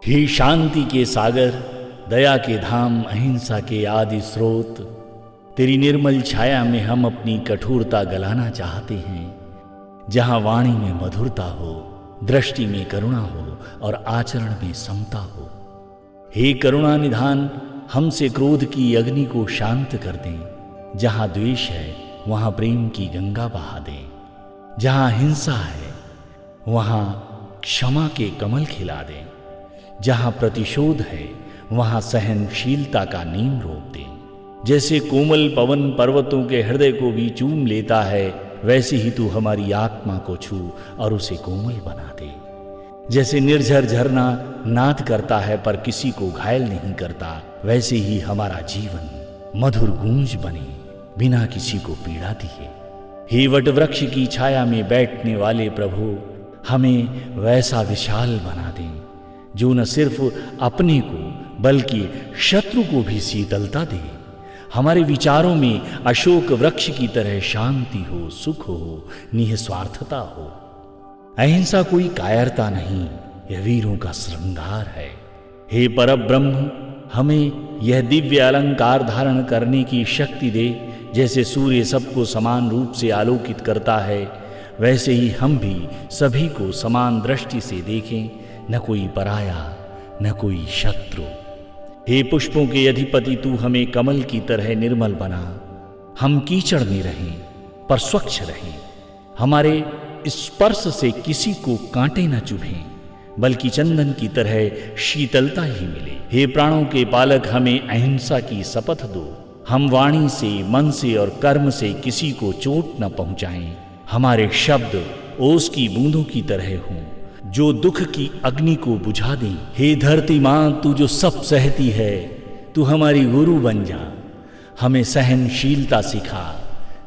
हे शांति के सागर, दया के धाम, अहिंसा के आदि स्रोत, तेरी निर्मल छाया में हम अपनी कठोरता गलाना चाहते हैं। जहां वाणी में मधुरता हो, दृष्टि में करुणा हो और आचरण में समता हो। हे करुणा निधान, हमसे क्रोध की अग्नि को शांत कर दें। जहां द्वेष है वहां प्रेम की गंगा बहा दें। जहां हिंसा है वहां क्षमा के कमल खिला दें। जहां प्रतिशोध है वहां सहनशीलता का नीम रोप दें। जैसे कोमल पवन पर्वतों के हृदय को भी चूम लेता है, वैसे ही तू हमारी आत्मा को छू और उसे कोमल बना दे। जैसे निर्झर झरना नाद करता है पर किसी को घायल नहीं करता, वैसे ही हमारा जीवन मधुर गूंज बने, बिना किसी को पीड़ा दिए। हे वट वृक्ष की छाया में बैठने वाले प्रभु, हमें वैसा विशाल बना दें जो न सिर्फ अपने को बल्कि शत्रु को भी शीतलता दे। हमारे विचारों में अशोक वृक्ष की तरह शांति हो, सुख हो, निस्वार्थता हो। अहिंसा कोई कायरता नहीं, यह वीरों का श्रृंगार है। हे परब्रह्म, हमें यह दिव्य अलंकार धारण करने की शक्ति दे। जैसे सूर्य सबको समान रूप से आलोकित करता है, वैसे ही हम भी सभी को समान दृष्टि से देखें, न कोई पराया न कोई शत्रु। हे पुष्पों के अधिपति, तू हमें कमल की तरह निर्मल बना। हम कीचड़ में रहें पर स्वच्छ रहें। हमारे स्पर्श से किसी को कांटे न चुभें, बल्कि चंदन की तरह शीतलता ही मिले। हे प्राणों के पालक, हमें अहिंसा की शपथ दो। हम वाणी से, मन से और कर्म से किसी को चोट न पहुंचाएं। हमारे शब्द ओस की बूंदों की तरह हों, जो दुख की अग्नि को बुझा दें। हे धरती माँ, तू जो सब सहती है, तू हमारी गुरु बन जा। हमें सहनशीलता सिखा।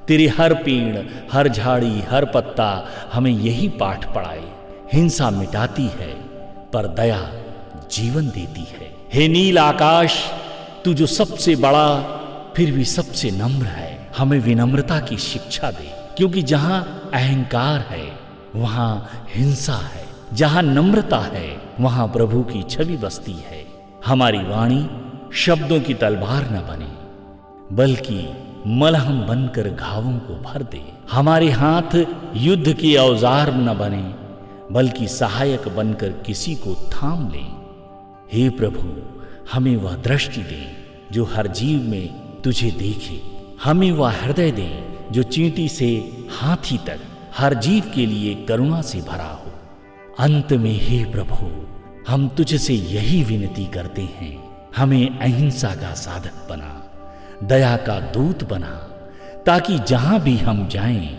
तेरे हर पेड़, हर झाड़ी, हर पत्ता हमें यही पाठ पढ़ाए। हिंसा मिटाती है पर दया जीवन देती है। हे नील आकाश, तू जो सबसे बड़ा फिर भी सबसे नम्र है, हमें विनम्रता की शिक्षा दे। क्योंकि जहां अहंकार है वहां हिंसा है, जहां नम्रता है वहां प्रभु की छवि बसती है। हमारी वाणी शब्दों की तलवार न बने, बल्कि मलहम बनकर घावों को भर दे। हमारे हाथ युद्ध के औजार न बने, बल्कि सहायक बनकर किसी को थाम ले। हे प्रभु, हमें वह दृष्टि दे जो हर जीव में तुझे देखे। हमें वह हृदय दे जो चींटी से हाथी तक हर जीव के लिए करुणा से भरा हो। अंत में हे प्रभु, हम तुझसे यही विनती करते हैं, हमें अहिंसा का साधक बना, दया का दूत बना, ताकि जहां भी हम जाएं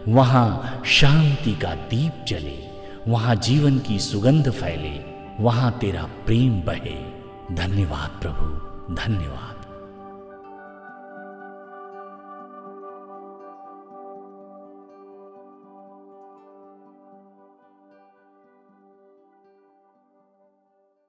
वहां शांति का दीप जले, वहां जीवन की सुगंध फैले, वहां तेरा प्रेम बहे। धन्यवाद प्रभु, धन्यवाद।